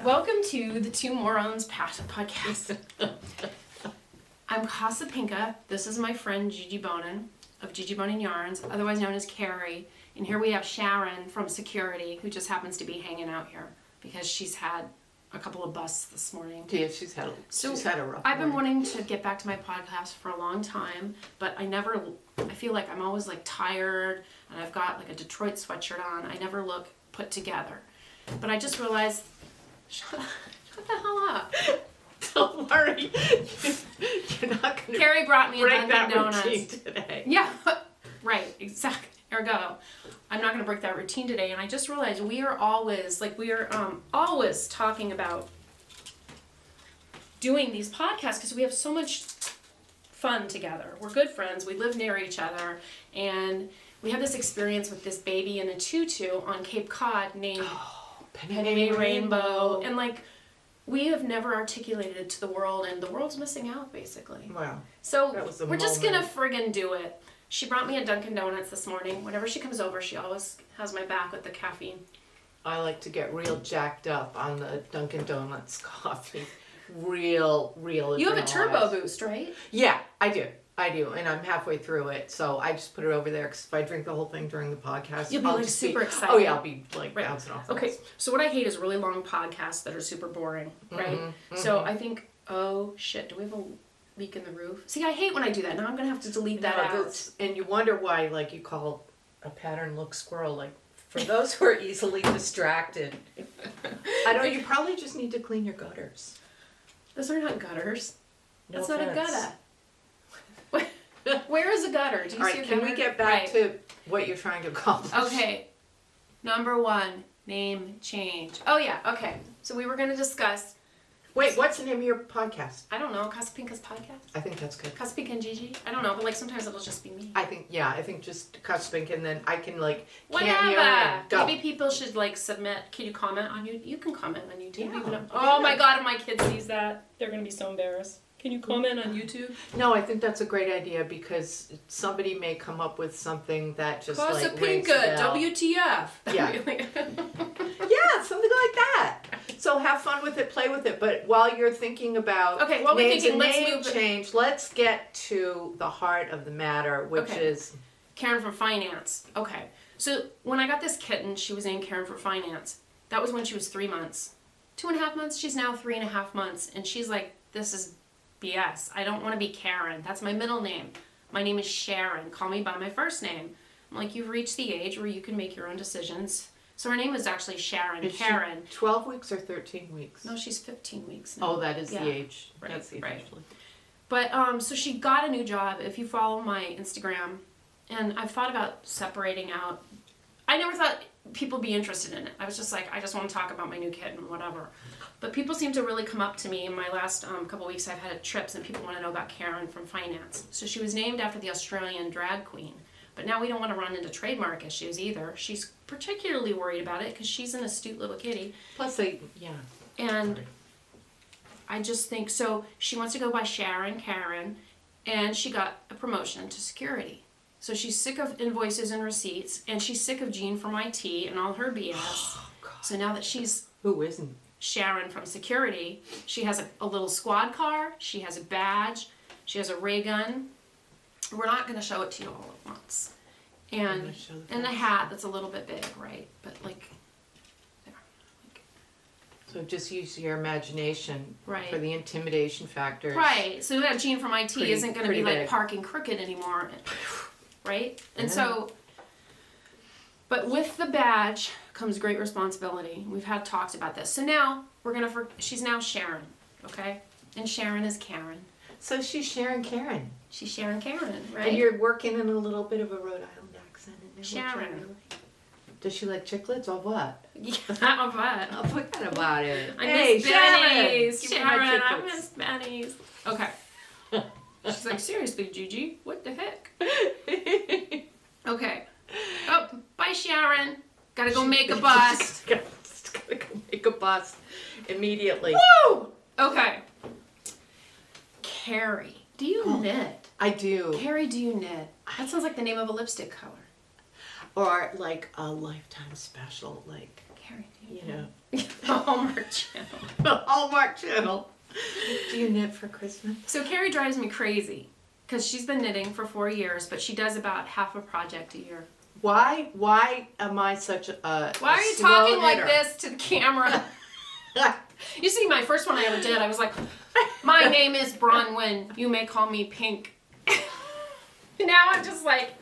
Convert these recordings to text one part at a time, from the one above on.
Welcome to the Two Morons Podcast. I'm Casapinka. This is my friend Gigi Bonin of Gigi Bonin Yarns, otherwise known as Carrie. And here we have Sharon from security, who just happens to be hanging out here because she's had a couple of busts this morning. Yeah, she's had a rough I've been morning. wanting to get back to my podcast for a long time, but I feel like I'm always like tired, and I've got like a Detroit sweatshirt on. I never look put together. But I just realized, shut the hell up. Don't worry. You're not going to Carrie brought me a break Dunkin' that Donuts routine today. Yeah, right, exactly. Ergo, I'm not going to break that routine today. And I just realized we are always talking about doing these podcasts because we have so much fun together. We're good friends. We live near each other. And we had this experience with this baby in a tutu on Cape Cod named Penny May Rainbow. And like, we have never articulated it to the world, and the world's missing out, basically. Wow. So we're just going to friggin' do it. She brought me a Dunkin' Donuts this morning. Whenever she comes over, she always has my back with the caffeine. I like to get real jacked up on the Dunkin' Donuts coffee. Real You have a turbo boost, right? Yeah, I do. And I'm halfway through it, so I just put it over there, because if I drink the whole thing during the podcast, you'll be I'll like just super excited. Oh yeah, I'll be like bouncing off. Okay, so what I hate is really long podcasts that are super boring, right? Mm-hmm. So I think, oh shit, do we have a leak in the roof? See, I hate when I do that. Now I'm gonna have to delete that out. And you wonder why, like, you call a pattern look squirrel. Like, for those who are easily distracted, I know you probably just need to clean your gutters. Those are not gutters. No That's offense. not a gutter. Where is a gutter? Do you see a gutter? Can we get back to what you're trying to accomplish? Okay. Number 1, name change. Oh yeah, okay. So we were going to discuss... Wait, what's the name of your podcast? I don't know. Casapinka's Podcast? I think that's good. Casapinka and Gigi? I don't know, but like sometimes it'll just be me. I think just Casapinka, and then I can like whatever. Maybe people should like submit. Can you comment on YouTube? You can comment on YouTube. Yeah. Oh my god, if my kid sees that, they're going to be so embarrassed. Can you comment on YouTube? No, I think that's a great idea, because somebody may come up with something that just like rings a Casapinka, bell. WTF. Yeah. Yeah, something like that. So have fun with it, play with it. But while you're thinking about change, let's get to the heart of the matter, which is Karen from Finance. Okay. So when I got this kitten, she was named Karen from Finance. That was when she was 3 months. 2.5 months, she's now 3.5 months. And she's like, this is BS. I don't want to be Karen. That's my middle name. My name is Sharon. Call me by my first name. I'm like, you've reached the age where you can make your own decisions. So her name is actually Sharon. Is Karen. She 12 weeks or 13 weeks? No, she's 15 weeks now. Oh, that is the age. Right, that's the age. Right. But so she got a new job. If you follow my Instagram, and I've thought about separating out. I never thought people would be interested in it. I was just like, I just want to talk about my new kitten, whatever. But people seem to really come up to me in my last couple weeks. I've had trips, and people want to know about Karen from Finance. So she was named after the Australian drag queen. But now we don't want to run into trademark issues either. She's particularly worried about it because she's an astute little kitty. Plus, And I just think, so she wants to go by Sharon, Karen, and she got a promotion to security. So she's sick of invoices and receipts, and she's sick of Jean from IT and all her BS. Oh, God. So now that she's... Who isn't? Sharon from security, she has a little squad car, she has a badge, she has a ray gun. We're not going to show it to you all at once. And a hat that's a little bit big, right? But like, there. So just use your imagination Right. for the intimidation factor. Right. So that Jean from IT isn't going to be like big. parking crooked anymore, right? And so, but with the badge comes great responsibility. We've had talks about this. So now she's now Sharon, okay? And Sharon is Karen. So she's Sharon Karen. She's Sharon Karen, right? And you're working in a little bit of a Rhode Island accent in there. Sharon. Does she like chiclets or what? Yeah, I'm fun. Oh, forget about it. I Hey, miss Sharon! Benny's. Give me my Sharon, I chiclets. miss Benny's. Okay. She's like, seriously, Gigi, what the heck? Okay. Oh, bye, Sharon. Gotta go make a bust. Gotta go make a bust immediately. Woo! Okay. Carrie, do you knit? I do. Carrie, do you knit? That sounds like the name of a lipstick color. Or like a lifetime special, like Carrie, you know. The Hallmark Channel. The Hallmark Channel. Do you knit for Christmas? So Carrie drives me crazy because she's been knitting for 4 years, but she does about half a project a year. Why am I such a Why are you talking like this to the camera? You see, my first one I ever did, I was like, my name is Bronwyn. You may call me Pink. Now I'm just like,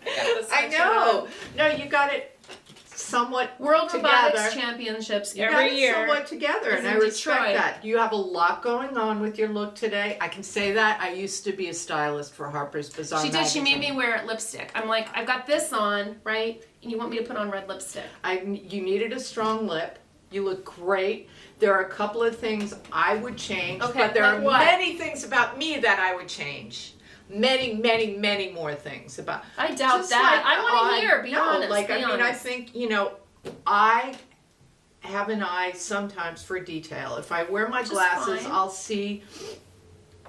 I know. No, you got it somewhat World together. Robotics Championships every year. Somewhat together, and I respect that. You have a lot going on with your look today. I can say that. I used to be a stylist for Harper's Bazaar. She did. She made me wear lipstick. I'm like, I've got this on, right? And you want me to put on red lipstick. You needed a strong lip. You look great. There are a couple of things I would change, but there are many things about me that I would change. Many, many, many more things about. I doubt that. I want to hear. Be honest. I think, I have an eye sometimes for detail. If I wear my glasses, I'll see.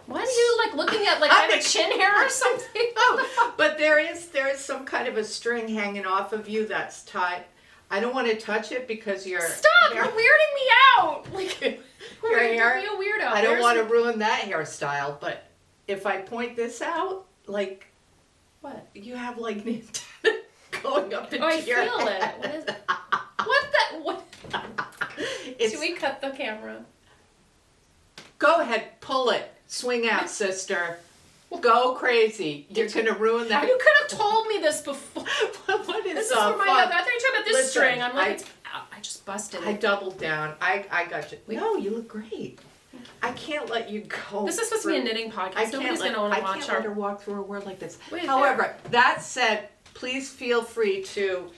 Why are you looking at I have a chin hair or something? Oh, but there is some kind of a string hanging off of you that's tied. I don't want to touch it because you're. Stop! You're weirding me out. Your hair. Be a weirdo. I don't want to ruin that hairstyle, but if I point this out, what? You have an antenna going up into your I feel head. it. What is it? What? Should we cut the camera? Go ahead, pull it. Swing out, sister. Go crazy. You're going to ruin that. You could have told me this before. What is this is for my husband. I thought you were talking about this string. I'm like, I just busted it. I doubled down. I got you. No, you look great. I can't let you go. This is supposed to be a knitting podcast. Nobody's going to want to watch I can't let her walk through a word like this. Wait, however, that said, please feel free to,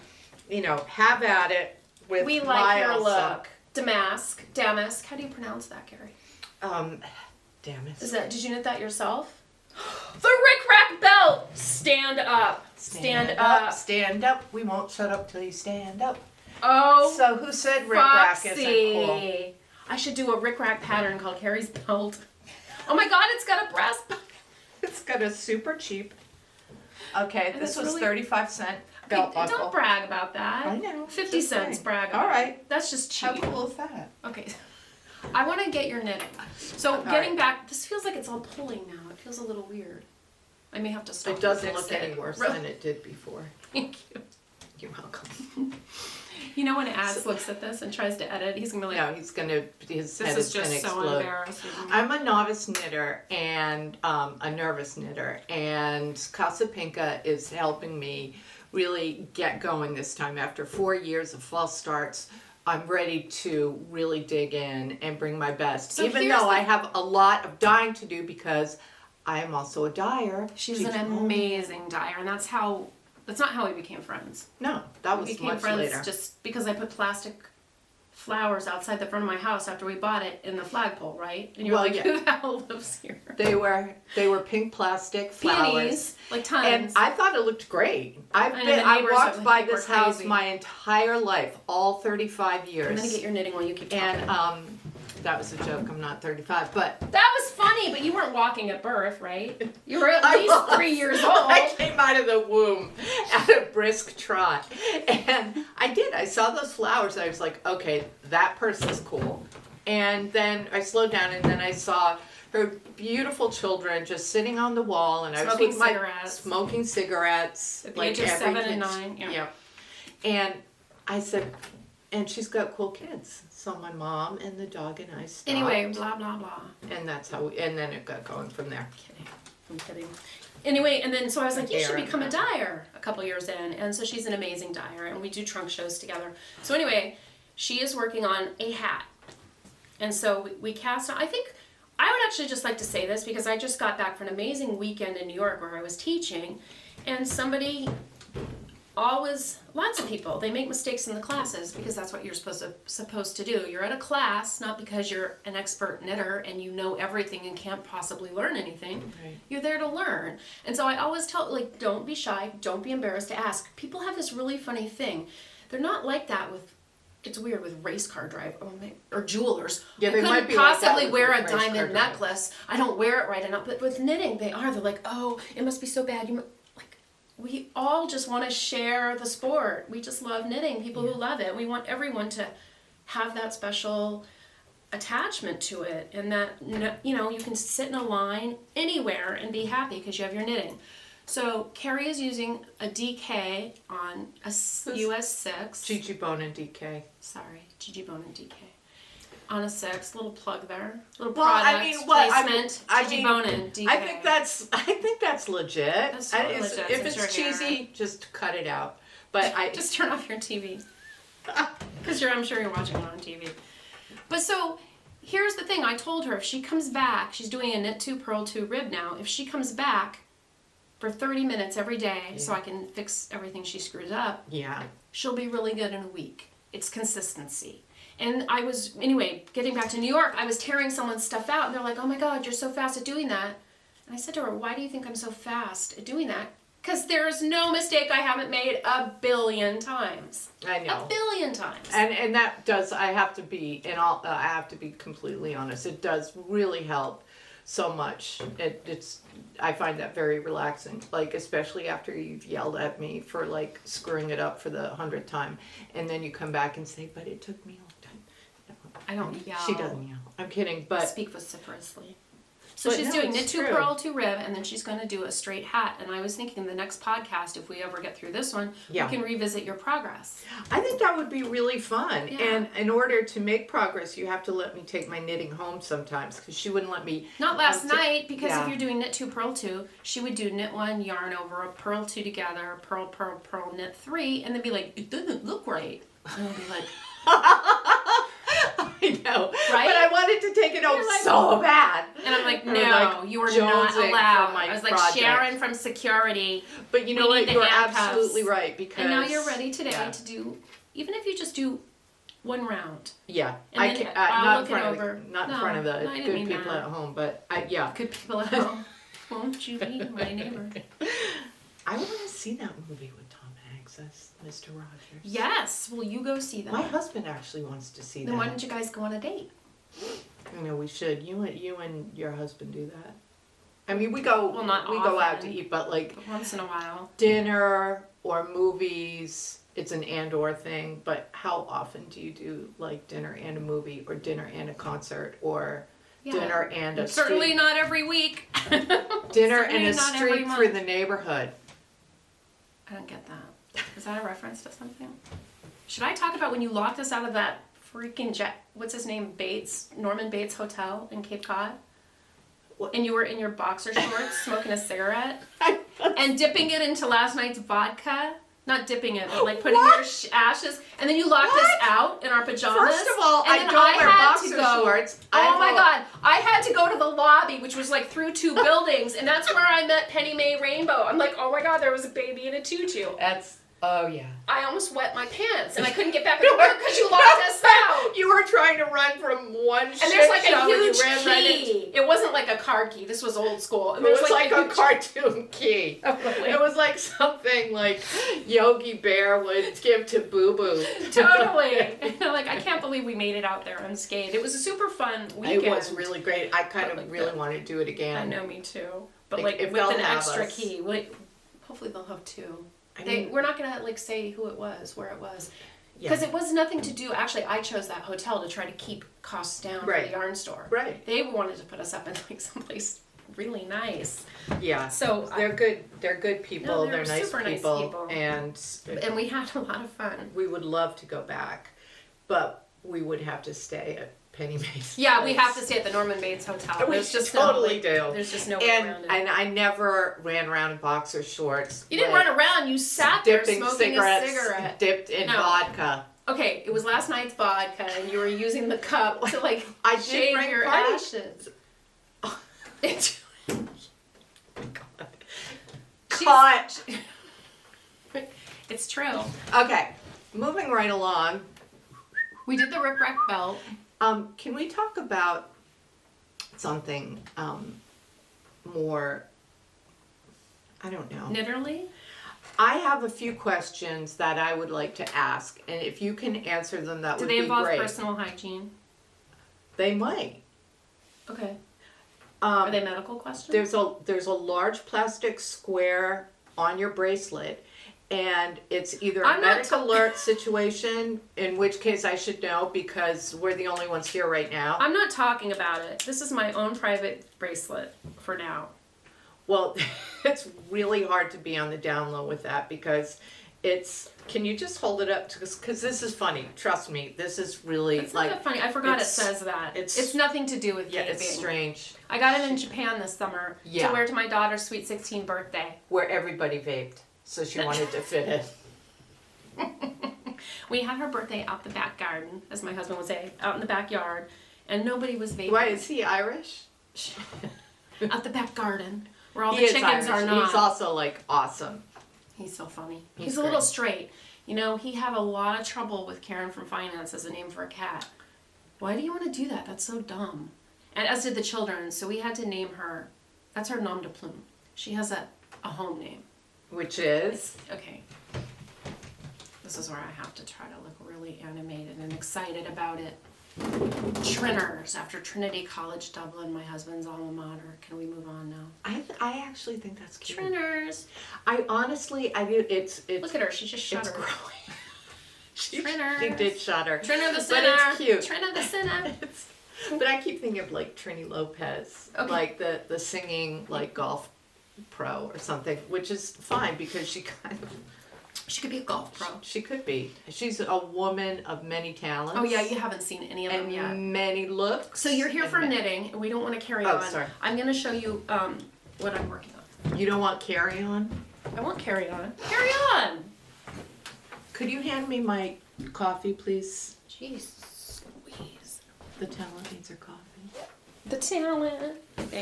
have at it with we like your look. Damask. How do you pronounce that, Carrie? Damask. Did you knit that yourself? The Rick Rack belt! Stand up. Stand up. Stand up. We won't shut up till you stand up. Oh. So who said Rick Rack isn't cool? I should do a Rick Rack pattern called Carrie's belt. Oh my God, it's got a brass belt. It's got a super cheap. Okay, this was 35-cent belt buckle. Don't brag about that. I know. 50 cents brag about. All right. That's just cheap. How cool is that? Okay. I want to get your knitting. So getting back, this feels like it's all pulling now. It feels a little weird. I may have to stop. It doesn't look any worse than it did before. Thank you. You're welcome. When Az looks at this and tries to edit, he's gonna be like, no, his head is gonna just explode. So embarrassing. I'm a novice knitter and a nervous knitter, and Casapinka is helping me really get going this time. After 4 years of false starts, I'm ready to really dig in and bring my best. So even though I have a lot of dyeing to do because I am also a dyer. She's an amazing dyer, and that's not how we became friends. No, that was much later. Just because I put plastic flowers outside the front of my house after we bought it in the flagpole, right? And you're who the hell lives here? They were pink plastic flowers. Peonies, tons. And I thought it looked great. I walked by this house my entire life, all 35 years. I'm gonna get your knitting while you keep talking. And that was a joke. I'm not 35, but that was funny. But you weren't walking at birth, right? You were at least 3 years old. I came out of the womb at a brisk trot, and I did. I saw those flowers. I was like, okay, that person's cool. And then I slowed down, and then I saw her beautiful children just sitting on the wall, and I was smoking cigarettes at the age of 7 and 9. Yeah. And I said, and she's got cool kids. So my mom and the dog and I stopped. Anyway, blah, blah, blah. And that's how and then it got going from there. I'm kidding. Anyway, and then so I was like, you should become a dyer a couple years in. And so she's an amazing dyer, and we do trunk shows together. So anyway, she is working on a hat. And so we cast on, I think, I would actually just like to say this because I just got back from an amazing weekend in New York where I was teaching, and lots of people, they make mistakes in the classes because that's what you're supposed to do. You're at a class, not because you're an expert knitter and you know everything and can't possibly learn anything. Right. You're there to learn. And so I always tell, don't be shy, don't be embarrassed to ask. People have this really funny thing. They're not like that it's weird with race car drive or jewelers. Yeah, they might be possibly wear a diamond necklace. I don't wear it right enough. But with knitting, they're like, oh, it must be so bad. We all just want to share the sport. We just love knitting. People who love it. We want everyone to have that special attachment to it, and that, you know, you can sit in a line anywhere and be happy because you have your knitting. So Carrie is using a DK on a US 6. Gigi Bonin DK. Sorry, Gigi Bonin DK. On a 6, little plug there, little well, product I mean, what, placement. Gigi Bonin DK. I think that's legit. That's totally legit. If it's cheesy, just cut it out. But I just turn off your TV because I'm sure you're watching it on TV. But so here's the thing. I told her if she comes back, she's doing a knit 2 purl 2 rib now. If she comes back for 30 minutes every day, so I can fix everything she screws up. Yeah. She'll be really good in a week. It's consistency. And I was, anyway, getting back to New York, I was tearing someone's stuff out, and they're like, oh my God, you're so fast at doing that. And I said to her, why do you think I'm so fast at doing that? Because there's no mistake I haven't made a billion times. I know. A billion times. And that does, I have to be completely honest, it does really help so much. I find that very relaxing, like especially after you've yelled at me for like screwing it up for the 100th time, and then you come back and say, but it took me a long time. No, I don't yell. She doesn't yell. I'm kidding, but speak vociferously. So she's doing knit 2 purl 2 rib, and then she's going to do a straight hat. And I was thinking the next podcast, if we ever get through this one, we can revisit your progress. I think that would be really fun. Yeah. And in order to make progress, you have to let me take my knitting home sometimes, because she wouldn't let me. Not last night, because if you're doing knit 2 purl 2, she would do knit 1, yarn over, a purl 2 together, purl, purl, purl, knit 3, and then be like, it doesn't look right. And I'd be like. I know, right? But I wanted to take it home so bad. And I'm like, no, you are not allowed. I was like, Sharon from security. But you know what? You're absolutely right. Because and now you're ready today to do, even if you just do one round. Yeah, I can not in front of the good people at home, but good people at home. Won't you be my neighbor? I want to see that movie with Tom Hanks as Mr. Rogers. Yes. Will you go see that? My husband actually wants to see that. Then why don't you guys go on a date? I know we should. You and your husband do that. I mean, we go. Well, not we often, go out to eat, but like once in a while. Dinner or movies. It's an and/or thing. But how often do you do like dinner and a movie, or dinner and a concert, or dinner and a certainly street? Not every week. Dinner and a street through the neighborhood. I don't get that. Is that a reference to something? Should I talk about when you locked us out of that freaking what's his name, Bates, Norman Bates Hotel in Cape Cod? What? And you were in your boxer shorts smoking a cigarette and dipping it into last night's vodka? Not dipping it, but like putting your ashes. And then you locked us out in our pajamas. First of all, I don't wear boxer shorts. Oh my God. I had to go to the lobby, which was like through 2 buildings. And that's where I met Penny Mae Rainbow. I'm like, oh my God, there was a baby in a tutu. Oh, yeah. I almost wet my pants, and I couldn't get back to work because you locked us out. You were trying to run from one shit show. And there's like a huge key. It wasn't like a card key. This was old school. And it was like a cartoon key. Oh, really? It was like something like Yogi Bear would give to Boo Boo. Totally. Like, I can't believe we made it out there unscathed. It was a super fun weekend. It was really great. I kind of really want to do it again. I know, me too. But like with an extra key. Hopefully they'll have 2. We're not going to like say who it was, where it was. Because it was nothing to do. Actually, I chose that hotel to try to keep costs down for the yarn store. Right. They wanted to put us up in like someplace really nice. Yeah. So they're good. They're good people. No, they're nice people. And we had a lot of fun. We would love to go back, but we would have to stay at Penny Mae's. Yeah, we have to stay at the Norman Bates Hotel. There's just totally do. There's just no way around it. And I never ran around in boxer shorts. You didn't run around. You sat there smoking a cigarette. Dipped in vodka. Okay, it was last night's vodka, and you were using the cup to like shave your ashes. Oh my God. Caught. It's true. Okay, moving right along. We did the Rip Rack belt. Can we talk about something more, I don't know. Knitterly? I have a few questions that I would like to ask, and if you can answer them, that would be great. Do they involve personal hygiene? They might. Okay. Are they medical questions? There's a large plastic square on your bracelet, and it's either a medical alert situation, in which case I should know because we're the only ones here right now. I'm not talking about it. This is my own private bracelet for now. Well, it's really hard to be on the down low with that because can you just hold it up? Because this is funny. Trust me, this is really it's not funny. I forgot it says that. It's nothing to do with vaping. It's strange. I got it in Japan this summer to wear to my daughter's sweet 16 birthday. Where everybody vaped, so she wanted to fit in. We had her birthday out the back garden, as my husband would say, out in the backyard, and nobody was vaping. Why, is he Irish? Out the back garden, where all the chickens are not. He's also like awesome. He's so funny. He's a little straight. You know, he had a lot of trouble with Karen from Finance as a name for a cat. Why do you want to do that? That's so dumb. And as did the children, so we had to name her. That's her nom de plume. She has a home name. Which is? Okay. This is where I have to try to look really animated and excited about it. Trinners, after Trinity College Dublin, my husband's alma mater. Can we move on now? I actually think that's cute. Trinners. I do. It's. Look at her. She just shuddered. It's growing. Trinners. She did shudder. Trinner the sinner. But it's cute. Trinner the sinner. But I keep thinking of like Trini Lopez, like the singing like golf pro or something, which is fine because she could be a golf pro. She could be. She's a woman of many talents. Oh yeah, you haven't seen any of them yet. And many looks. So you're here for knitting, and we don't want to carry on. Oh, sorry. I'm going to show you what I'm working on. You don't want carry on? I want carry on. Carry on! Could you hand me my coffee, please? Jeez Louise. The talent needs her coffee. The talent.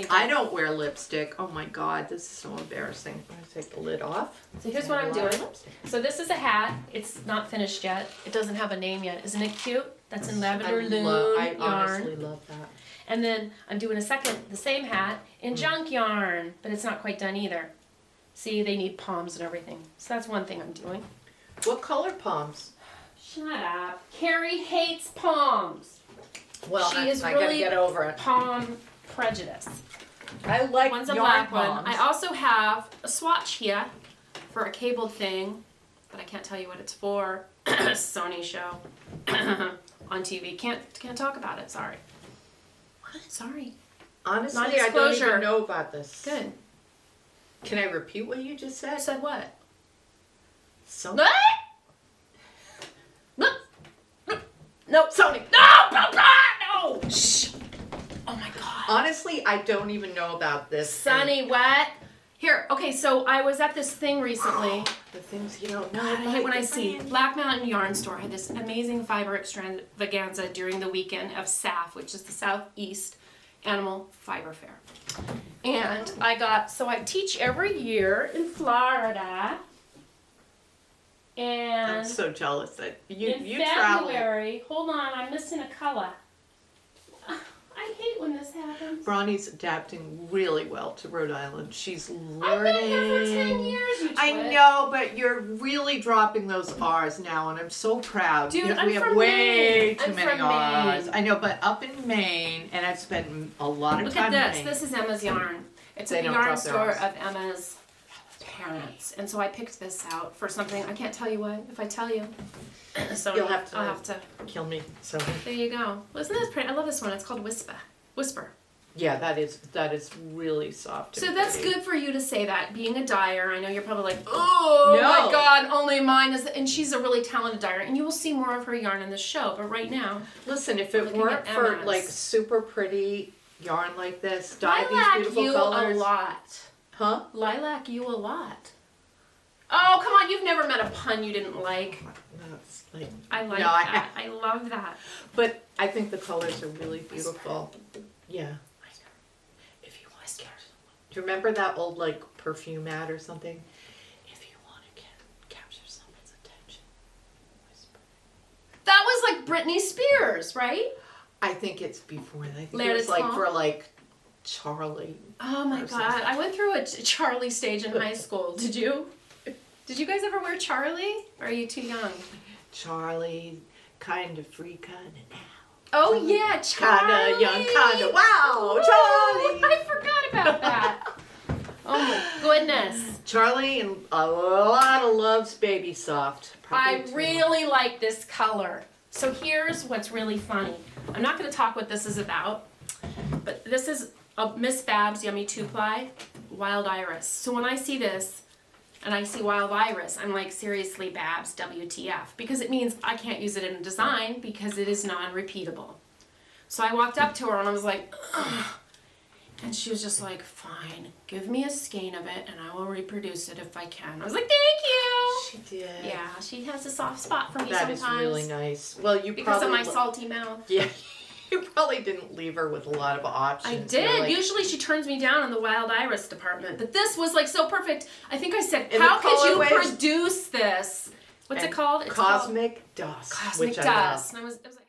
I don't wear lipstick. Oh my god, this is so embarrassing. I'm going to take the lid off. So here's what I'm doing. So this is a hat. It's not finished yet. It doesn't have a name yet. Isn't it cute? That's in lavender loom I yarn. honestly love that. And then I'm doing the same hat in junk yarn, but it's not quite done either. See, they need palms and everything. So that's one thing I'm doing. What color palms? Shut up. Carrie hates palms. Well, she is I really gotta get over it. Palm prejudice. I like One's a yarn black palms. one. I also have a swatch here for a cabled thing, but I can't tell you what it's for. Sony show on TV. Can't talk about it. Sorry. What? Sorry. Honestly, I don't even know about this. Good. Can I repeat what you just said? Said what? So. What? No, Sony. No! Shh. Oh my god. Honestly, I don't even know about this. Sunny, what? Here, okay, so I was at this thing recently. The things you don't know. I hate when I see. Black Mountain Yarn Store had this amazing fiber extravaganza during the weekend of SAF, which is the Southeast Animal Fiber Fair. And I teach every year in Florida. And I'm so jealous that you February, travel. hold on, I'm missing a color. I hate when this happens. Bronny's adapting really well to Rhode Island. She's learning. I've been here for 10 years, you twit. I know, but you're really dropping those R's now, and I'm so proud. Dude, because we have way too many R's. I know, but up in Maine, and I've spent a lot of time in Maine. Look at this. This is Emma's yarn. It's a yarn store of Emma's parents, and so I picked this out for something. I can't tell you what. If I tell you, so I'll have to kill me. So there you go. Well, isn't this pretty? I love this one. It's called Whisper. Yeah, that is really soft. So that's good for you to say that. Being a dyer, I know you're probably like, oh my god, only mine is. And she's a really talented dyer, and you will see more of her yarn in this show. But right now, listen, if it weren't for like super pretty yarn like this, dye these beautiful colors. A lot. Huh? Lilac you a lot. Oh, come on. You've never met a pun you didn't like. That's like, I like that. I love that. But I think the colors are really beautiful. Yeah. If you want to catch someone. Do you remember that old like perfume ad or something? If you want to capture someone's attention, whisper. That was like Britney Spears, right? I think it's before that. I think Let it was like talk. For like Charlie. Oh my god. I went through a Charlie stage in high school. Did you? Did you guys ever wear Charlie? Or are you too young? Charlie, kind of free, kind of now. Oh yeah, Charlie. Kind of young, kind of wow, Charlie. I forgot about that. Oh my. Go goodness. Charlie and a lot of loves Baby Soft. I really like this color. So here's what's really funny. I'm not going to talk what this is about, but this is a Miss Babs Yummy 2-ply Wild Iris. So when I see this and I see Wild Iris, I'm like, seriously, Babs, WTF? Because it means I can't use it in a design because it is non-repeatable. So I walked up to her and I was like, ugh. And she was just like, fine, give me a skein of it and I will reproduce it if I can. I was like, thank you. She did. Yeah, she has a soft spot for me sometimes. That is really nice. Well, because of my salty mouth. Yeah. You probably didn't leave her with a lot of options. I did. Like, usually she turns me down in the Wild Iris department. But this was like so perfect. I think I said, how could you produce this? What's it called? It's Cosmic Dust. Cosmic Dust. And I was like,